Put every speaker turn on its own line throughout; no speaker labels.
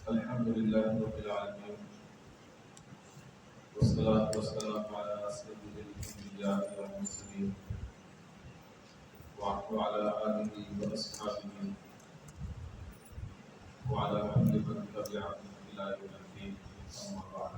الحمد لله رب العالمين والصلاة والسلام على سيد الأنبياء والمرسلين وعلى آله وأصحابه وعلى كل من تبعهم إلى يوم الدين أما بعد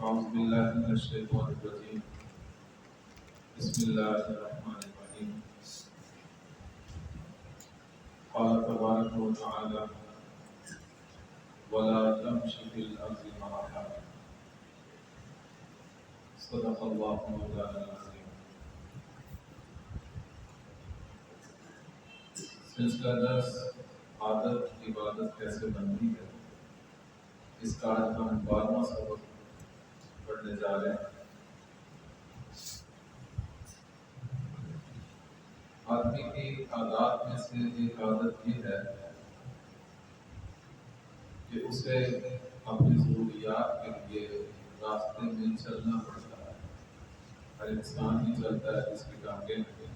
أعوذ بالله من الشيطان الرجيم بسم الله الرحمن الرحيم قال تبارك وتعالى ولا تمش في الأرض مرحا صدق الله مولانا العظيم. سلسلہ درس عادت عبادت کیسے بنتی ہے، اس کا آج ہم 12واں سبق پڑھنے جا رہے ہیں۔ آدمی کی عادات میں سے ایک عادت یہ ہے کہ اسے اپنی ضروریات کے لیے راستے میں چلنا پڑتا ہے۔ ہر انسان ہی چلتا ہے جس کی ٹانگیں ہیں،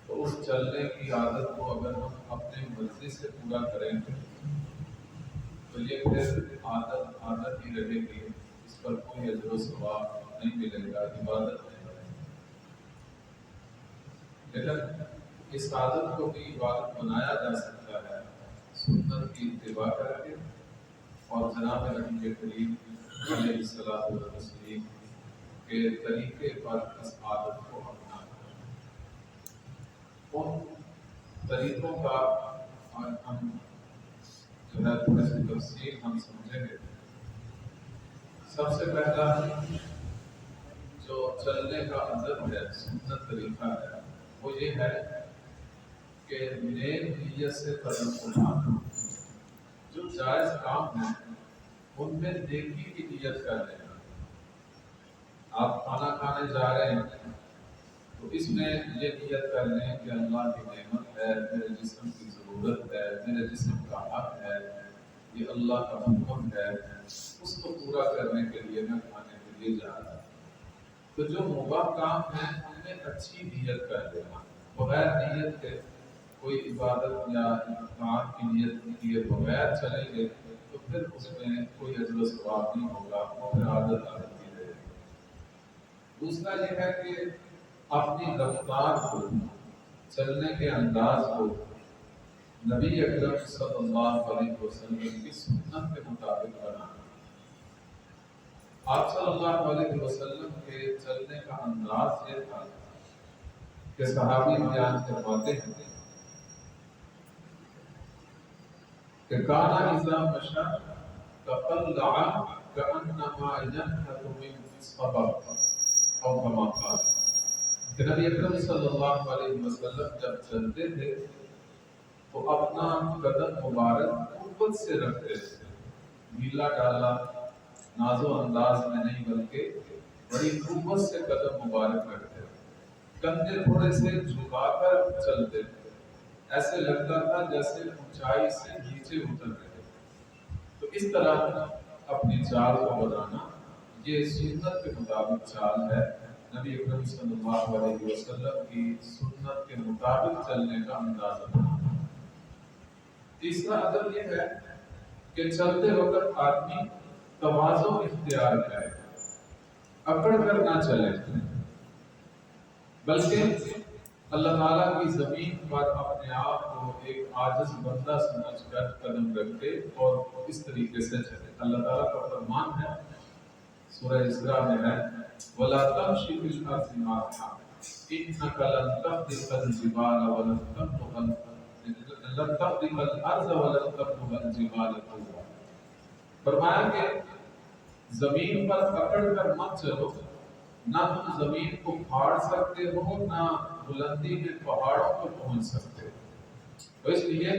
تو اس چلنے کی عادت کو اگر ہم اپنے مرضی سے پورا کریں گے تو یہ پھر عادت ہی رہے گی، اس پر کوئی اجر و ثواب نہیں ملے گا، عبادت نہیں رہے گی۔ لیکن اس عادت کو بھی عبادت بنایا جا سکتا ہے سنت کی اتباع کر کے اور جناب نبی کریم علیہ الصلوۃ والتسلیم کے طریقے پر اس عادت کو اپنا کر۔ ان طریقوں کا ہم جو ہے تھوڑی سی تفصیل ہم سمجھیں گے۔ سب سے پہلا جو چلنے کا عادت ہے، سنت طریقہ ہے، وہ یہ ہے کہ نیک نیت سے قدم اٹھانا۔ جو جائز کام ہیں ان میں نیکی کی نیت کر لینا۔ آپ کھانا کھانے جا رہے ہیں تو اس میں یہ نیت کر لیں کہ اللہ کی نعمت ہے، میرے جسم کی ضرورت ہے، میرے جسم کا حق ہے، یہ اللہ کا حکم ہے، اس کو پورا کرنے کے لیے میں کھانے کے لیے جا رہا ہوں۔ تو جو مباح کام ہیں ان میں اچھی نیت کر لینا، بغیر نیت کے کوئی عبادت یا اطاعت کی نیت کیے بغیر چلیں گے تو پھر اس میں کوئی اجر و ثواب نہیں ہوگا، وہ پھر عادت آتی رہے گی۔ دوسرا یہ ہے کہ اپنی رفتار کو، چلنے کے انداز کو نبی اکرم صلی اللہ علیہ وسلم کی سنت کے مطابق بنانا۔ آپ صلی اللہ علیہ وسلم کے چلنے کا انداز یہ تھا کہ صحابی بیان فرماتے ہیں کہ کانا اذا مشى تقلع كأنما ينحت من صبر او كما قال، کہ نبی اکرم صلی اللہ علیہ وسلم جب چلتے تھے تو اپنا قدم مبارک قوت سے رکھتے تھے، ڈھیلا ڈالا ناز و انداز میں نہیں بلکہ بڑی قوت سے قدم مبارک رکھتے تھے، کندھے تھوڑے سے جھکا کر چلتے تھے، ایسے لگتا تھا جیسے اونچائی سے نیچے اتر رہے۔ تو اس طرح اپنی چال کو بنانا یہ سنت کے مطابق چال ہے، نبی اکرم صلی اللہ علیہ وسلم کی سنت کے مطابق چلنے کا انداز بنانا۔ تیسرا ادب یہ ہے کہ چلتے وقت آدمی توازن اختیار کرے، اکڑ کر نہ چلے، بلکہ اللہ تعالیٰ کی زمین پر اپنے آپ کو ایک عاجز بندہ سمجھ کر قدم رکھے اور اس طریقے سے چلے۔ اللہ تعالیٰ کا فرمان ہے، سورہ اسراء میں ہے وَلَا تَمْشِ فِي الْأَرْضِ مَرْحًا إِنَّكَ لَن تَخْرِقَ الْجِبَالَ وَلَن تَبْلُغَ الْجِبَالَ طُولًا۔ فرمایا کہ زمین پر اکڑ کر مت چلو، نہ تم زمین کو پھاڑ سکتے ہو، نہ بلندی میں پہاڑوں کو پہنچ سکتے ہو۔ تو اس لیے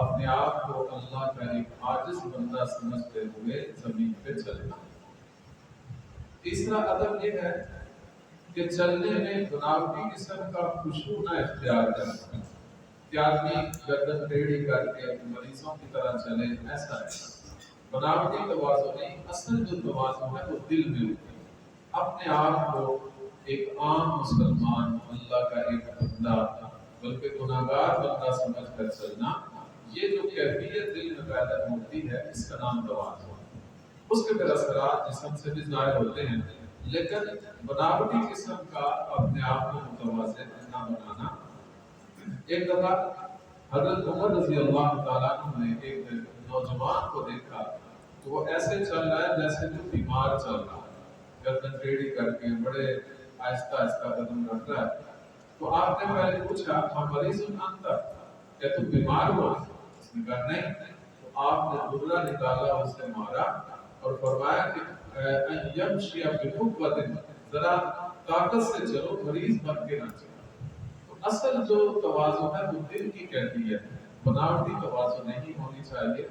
اپنے آپ کو اللہ کا ایک عاجز بندہ سمجھتے ہوئے زمین پہ چلنا۔ تیسرا ادب یہ ہے کہ چلنے میں بناوٹی قسم کا خشوع نہ اختیار کرنا، کہ آدمی گردن ٹیڑھی کر کے مریضوں کی طرح چلے، ایسا ہے بناوٹی توازن نہیں۔ اصل جو توازن ہے وہ دل میں اپنے آپ کو ایک عام مسلمان، اللہ کا ایک بندہ بلکہ گناہگار بندہ سمجھ کر چلنا، یہ جو کیفیت دل میں پیدا ہوتی ہے اس کا نام تواضع ہے۔ اس کے پھر اثرات جسم سے بھی ظاہر ہوتے ہیں، لیکن بناوٹی قسم کا اپنے آپ کو متواضع نہ بنانا۔ ایک دفعہ حضرت عمر رضی اللہ تعالیٰ عنہ نے ایک نوجوان کو دیکھا تو وہ ایسے چل رہا ہے جیسے جو بیمار چل رہا ہے، گردن ٹیڑھی کر کے بڑے آہستہ آہستہ قدم رکھ رہا ہے۔ تو آپ نے پہلے پوچھا مریض انت، کیا تم بیمار ہو؟ اس نے کہا نہیں۔ تو آپ نے درہ نکالا، اسے مارا اور فرمایا کہ یمشی بقوۃ، ذرا طاقت سے چلو، مریض بن کے نہ چلو۔ تو اصل جو تواضع ہے وہ دل کی کیفیت ہے، بناوٹی تواضع نہیں ہونی چاہیے۔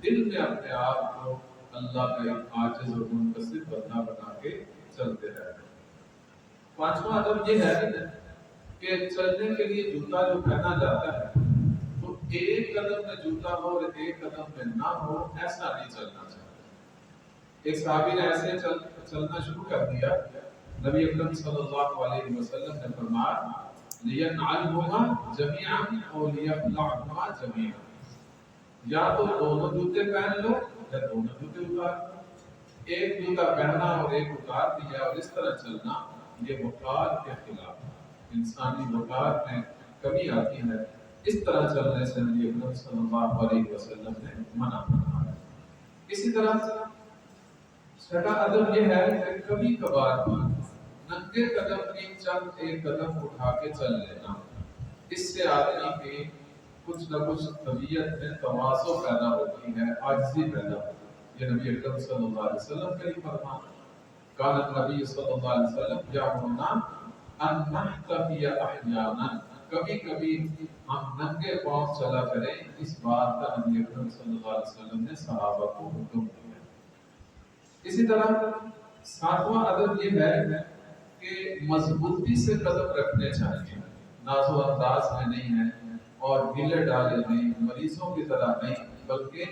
دل میں اپنے آپ کو اللہ کا ایک عاجز اور منکسر بندہ بنا کے چلتے رہنا۔ پانچواں ادب یہ ہے کہ چلنے کے لیے جوتا جو پہنا جاتا ہے تو ایک قدم میں جوتا ہو اور ایک قدم میں نہ ہو، ایسا نہیں چلنا چاہیے۔ ایک صحابی نے ایسے چلنا شروع کر دیا، نبی اکرم صلی اللہ علیہ وسلم نے فرمایا لِيَنْعَلْهُمَا جَمِيعًا أَوْ لِيَخْلَعْهُمَا جَمِيعًا، یا تو دونوں جوتے پہن لو یا دونوں جوتے اتار لو۔ ایک جوتا پہنا اور ایک اتار دیا اور اس طرح چلنا، یہ وقار کے خلاف ہے، انسانی وقار میں کمی آتی ہے۔ اس طرح چلنے سے نبی اکرم صلی اللہ علیہ وسلم نے منع فرمایا۔ اسی طرح چھٹا ادب یہ ہے کہ کبھی کبھار ننگے قدم کی چند ایک قدم اٹھا کے چل لینا، اس سے آدمی کی کچھ نہ کچھ طبیعت میں تواضع پیدا ہوتی ہے، عاجزی پیدا ہوتی ہے۔ یہ نبی اکرم صلی اللہ علیہ وسلم کا ہی فرمان ہے۔ کان النبی صلی اللہ علیہ وسلم یامرنا ان نحتفی احیانا، کبھی کبھی ہم ننگے پاؤں چلا کریں، اس بات کا نبی اکرم صلی اللہ علیہ وسلم نے صحابہ کو حکم دیا۔ اسی طرح ساتواں ادب یہ ہے کہ مضبوطی سے قدم رکھنے چاہیے، نازو انداز میں نہیں ہے اور ڈھیلے ڈالے نہیں، مریضوں کی طرح نہیں، بلکہ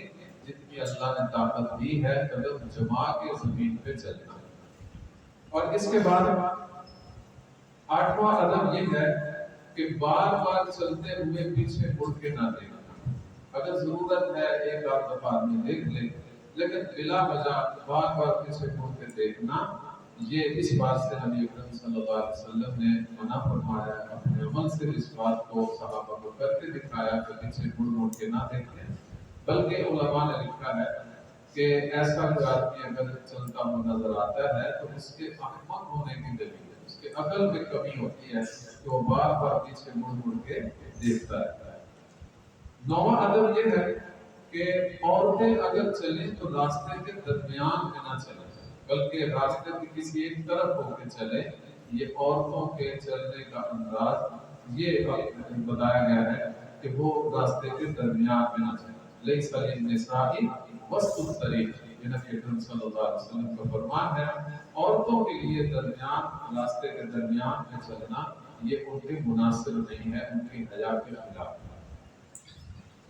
جتنی اللہ نے طاقت دی ہے قدم جما کے زمین پہ چلنا۔ اور اس کے بعد آٹھواں ادب یہ ہے کہ بار بار چلتے ہوئے پیچھے مڑ کے نہ دیکھنا۔ اگر ضرورت ہے ایک آدھ دفعہ آدمی دیکھ لے، لیکن بلا وجہ بار بار پیچھے مڑ کے دیکھنا، یہ اس بات سے نبی اکرم صلی اللہ علیہ وسلم نے منع فرمایا۔ اپنے عمل سے اس بات کو صحابہ کو کر کے دکھایا کہ پیچھے مڑ کے نہ دیکھیں۔ بلکہ علماء نے لکھا ہے کہ ایسا کوئی آدمی اگر چلتا ہوا نظر آتا ہے تو اس کے احمق ہونے کی دلیل ہے، اس کے عقل میں کمی ہوتی ہے کہ وہ بار بار پیچھے مڑ کے دیکھتا رہتا ہے۔ نواں ادب یہ ہے کہ عورتیں اگر چلیں تو راستے کے درمیان میں نہ چلیں، بلکہ راستے کی کسی ایک طرف ہو کے چلیں۔ یہ عورتوں کے چلنے کا انداز یہ بتایا گیا ہے کہ وہ راستے کے درمیان میں نہ چلیں۔ لیس للنساء وسط الطریق، یہ نبی اکرم صلی اللہ علیہ وسلم کا فرمان ہے۔ عورتوں کے لیے درمیان، راستے کے درمیان میں چلنا یہ ان کے مناسب نہیں ہے، ان کی حیا کے خلاف ہے۔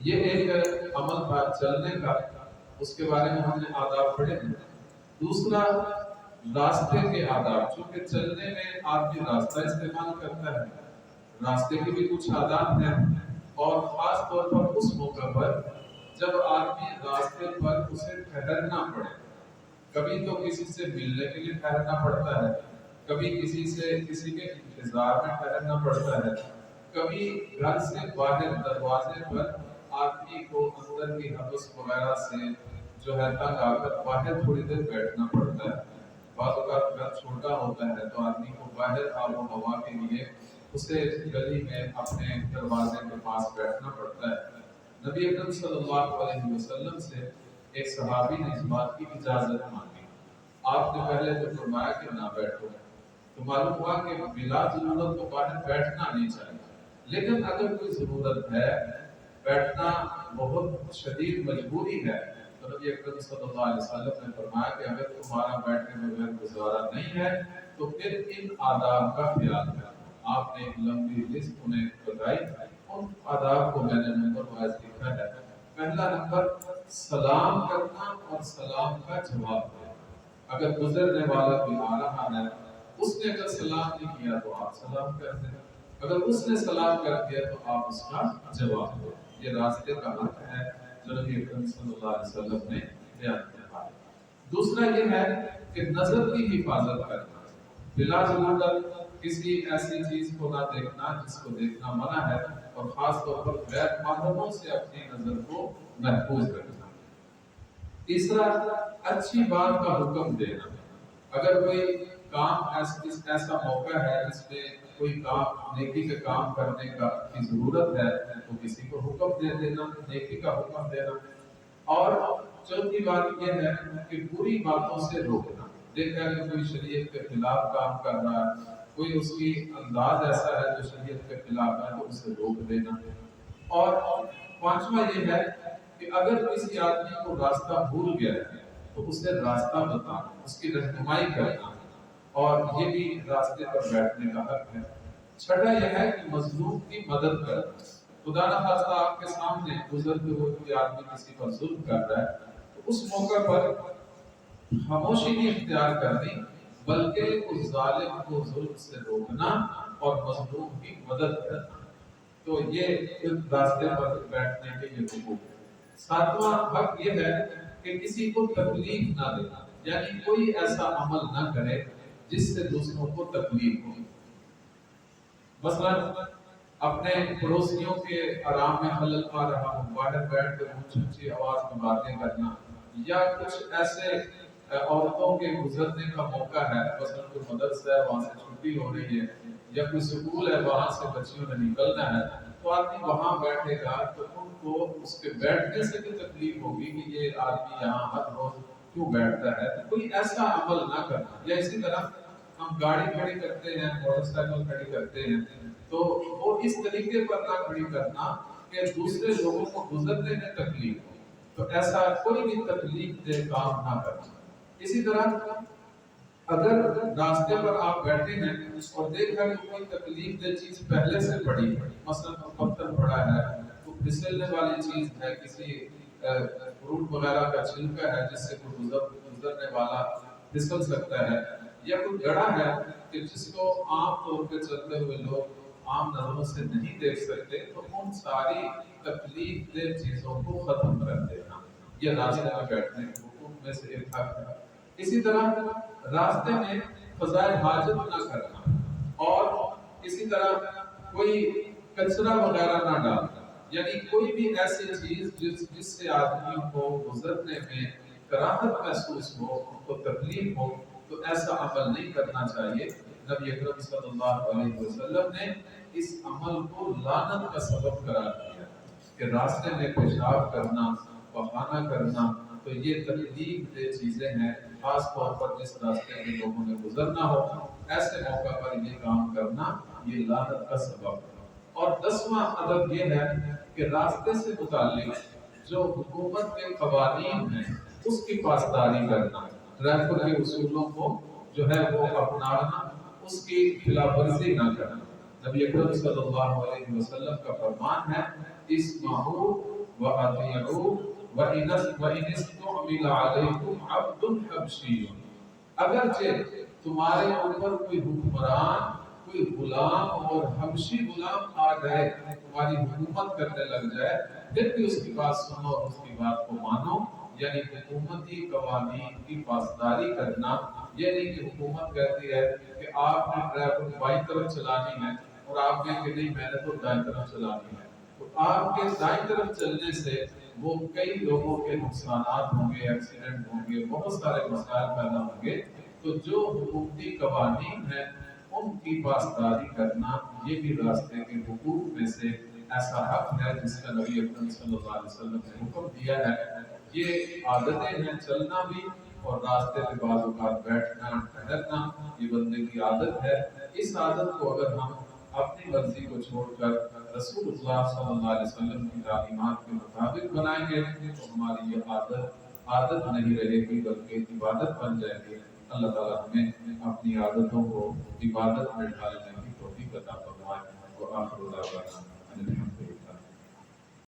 یہ ایک عمل تھا چلنے کا، اس کے بارے میں ہم نے آداب پڑھے ہیں۔ دوسرا راستے کے آداب، چونکہ چلنے میں آدمی راستہ استعمال کرتا ہے، راستے کے بھی کچھ آداب ہیں، اور خاص طور پر اس موقع پر جب آدمی راستے پر اسے ٹھہرنا پڑے۔ کبھی تو کسی سے ملنے کے لیے ٹھہرنا پڑتا ہے، کبھی کسی کے انتظار میں ٹھہرنا پڑتا ہے، کبھی گھر سے باہر دروازے پر آدمی کو اندر کی حبس وغیرہ سے جو ہے تنگ آ کر باہر تھوڑی دیر بیٹھنا پڑتا ہے۔ بعض اوقات گھر چھوٹا ہوتا ہے تو آدمی کو باہر آب و ہوا کے لیے اسے گلی میں اپنے دروازے کے پاس بیٹھنا پڑتا ہے۔ نبی اکرم صلی اللہ علیہ وسلم سے ایک صحابی نے اس بات کی اجازت مانگی۔ آپ نے پہلے تو فرمایا کہ نہ بیٹھو، تو معلوم ہوا کہ بلا ضرورت تو باہر بیٹھنا نہیں چاہیے، لیکن اگر کوئی ضرورت ہے، بیٹھنا بہت شدید مجبوری ہے، تو نبی اکرم صلی اللہ علیہ وسلم نے فرمایا کہ اگر تمہارا بیٹھنے بغیر گزارا نہیں ہے تو پھر ان آداب کا خیال کرنا۔ آپ نے ایک لمبی لسٹ انہیں بتائی، ان آداب کو میں نے نمبر وائز لکھا ہے۔ پہلا نمبر سلام کرنا اور سلام کا جواب دینا۔ اگر گزرنے والا کوئی آ رہا ہے، اس نے اگر سلام نہیں کیا تو آپ سلام کر دیں۔ اگر اس نے سلام کر دیا تو آپ اس کا جواب دو. یہ راستے کا حق ہے جو نبی اکرم صلی اللہ علیہ وسلم نے بیان کیا. دوسرا یہ ہے کہ نظر کی حفاظت کرنا، بلا ضرورت کسی ایسی چیز کو نہ دیکھنا جس کو دیکھنا منع ہے، اور خاص طور پر غیر محرموں سے اپنی نظر کو محفوظ رکھنا. تیسرا، اچھی بات کا حکم دینا. اگر کوئی کام ایسا موقع ہے جس میں کوئی کام نیکی کے کام کرنے کی ضرورت ہے تو کسی کو حکم دے دینا، نیکی کا حکم دینا. اور چوتھی بات یہ ہے کہ بری باتوں سے روکنا. دیکھا کہ کوئی شریعت کے خلاف کام کر رہا ہے، کوئی اس کی انداز ایسا ہے جو شریعت کے خلاف ہے تو اسے روک دینا. اور پانچواں یہ ہے کہ اگر کسی آدمی کو راستہ بھول گیا ہے تو اسے راستہ بتانا، اس کی رہنمائی کرنا، اور یہ بھی راستے پر بیٹھنے کا حق ہے. چھٹا یہ ہے کہ مظلوم کی مدد کرنا. خدا نہ خواستہ آپ کے سامنے گزرتے ہوئے کوئی آدمی کسی پر ظلم کر رہا ہے تو اس موقع پر خاموشی نہیں اختیار کرنی، بلکہ اس ظالم کو ظلم سے روکنا اور مظلوم کی مدد کرنا. تو یہ راستے پر بیٹھنے کے یہ حقوق ہے. ساتواں حق یہ ہے کہ کسی کو تکلیف نہ دینا، یعنی کوئی ایسا عمل نہ کرے جس سے دوسروں کو تکلیف ہو. مثلا اپنے پڑوسیوں کے آرام میں خلل آ رہا ہو، باہر بیٹھ کر اونچی اونچی آواز میں باتیں کرنا، یا کچھ ایسے عورتوں کے گزرنے کا موقع ہے، مثلا کوئی مدرسہ ہے وہاں سے چھٹی ہو رہی ہے، یا کوئی سکول ہے وہاں سے بچیوں نے نکلنا ہے، تو آدمی وہاں بیٹھے گا تو ان کو اس کے بیٹھنے سے بھی تکلیف ہوگی کہ یہ آدمی یہاں ہر روز کیوں بیٹھتا ہے. تو کوئی ایسا عمل نہ کرنا. یا اسی طرح ہم گاڑی کھڑی کرتے ہیں، موٹر سائیکل کھڑی کرتے ہیں، تو وہ اس طریقے پر نہ کھڑی کرنا کہ دوسرے لوگوں کو گزرنے میں تکلیف ہو. تو ایسا کوئی بھی تکلیف دہ کام نہ کرنا. اسی طرح اگر راستے پر آپ بیٹھے ہیں اور دیکھا کہ کوئی تکلیف دہ چیز پہلے سے پڑی ہے، مثلا پتھر پڑا ہے، کوئی پھسلنے والی چیز ہے، کسی فروٹ وغیرہ کا چھلکا ہے جس سے کوئی گزرنے والا پھسل سکتا ہے، یا کوئی گڑھا ہے کہ جس کو عام طور پہ چلتے ہوئے لوگ عام نظروں سے نہیں دیکھ سکتے، تو ان ساری تکلیف دہ چیزوں کو ختم کر دینا. یہ راستے میں بیٹھنے کے حقوق میں سے ایک حق ہے. اسی طرح راستے میں فضائل حاجت نہ کرنا، اور اسی طرح کوئی کچرا وغیرہ نہ ڈالنا. یعنی کوئی بھی ایسی چیز جس سے آدمیوں کو گزرنے میں کراہت محسوس ہو، ان کو تکلیف ہو، تو ایسا عمل نہیں کرنا چاہیے. نبی اکرم صلی اللہ علیہ وسلم نے اس عمل کو لعنت کا سبب قرار دیا کہ راستے میں پیشاب کرنا، پخانہ کرنا، تو یہ تکلیف دہ چیزیں ہیں. خاص طور پر جس راستے میں لوگوں نے گزرنا ہو، ایسے موقع پر یہ کام کرنا یہ لعنت کا سبب ہے. اور 10واں ادب یہ ہے کہ راستے سے متعلق جو حکومت کے قوانین ہیں اس کی پاسداری کرنا، ٹریفک کے اصولوں کو جو ہے وہ اپنانا، اس کی خلاف ورزی نہ کرنا. نبی اکرم صلی اللہ علیہ وسلم کا فرمان ہے، اسمعوا واطیعوا وان استعمل علیکم عبد حبشی. اگرچہ تمہارے اوپر کوئی حکمران، کوئی غلام اور حبشی غلام آ جائے، تمہاری حکومت کرنے لگ جائے، پھر بھی اس کی بات سنو اور اس کی بات کو مانو. یعنی حکومتی قوانین کی پاسداری کرنا. یہ نہیں کہ حکومت کہتی ہے کہ آپ نے ٹریفک بائیں طرف چلانی ہے اور آپ کہیں کہ نہیں میں نے تو دائیں طرف چلانی ہے، تو آپ کے دائیں طرف چلنے سے وہ کئی لوگوں کے نقصانات ہوں گے، ایکسیڈنٹ ہوں گے، بہت سارے مسائل پیدا ہوں گے. تو جو حکومتی قوانین ہیں ان کی پاسداری کرنا یہ بھی راستے کے حقوق میں سے ایسا حق ہے جس کا نبی اکرم صلی اللہ علیہ وسلم نے حکم دیا ہے. یہ عادتیں ہیں، چلنا بھی اور راستے پہ بعض اوقات بیٹھنا ٹھہرنا، یہ بندے کی عادت ہے. اس عادت کو اگر ہم اپنی مرضی کو چھوڑ کر رسول اللہ صلی اللہ علیہ وسلم کی تعلیمات کے مطابق بنائیں گے تو ہماری یہ عادت نہیں رہے گی بلکہ عبادت بن جائے گی. اللہ تعالیٰ ہمیں اپنی عادتوں کو عبادت میں ڈالنے کی توفیق عطا فرمائے. وآخر دعوانا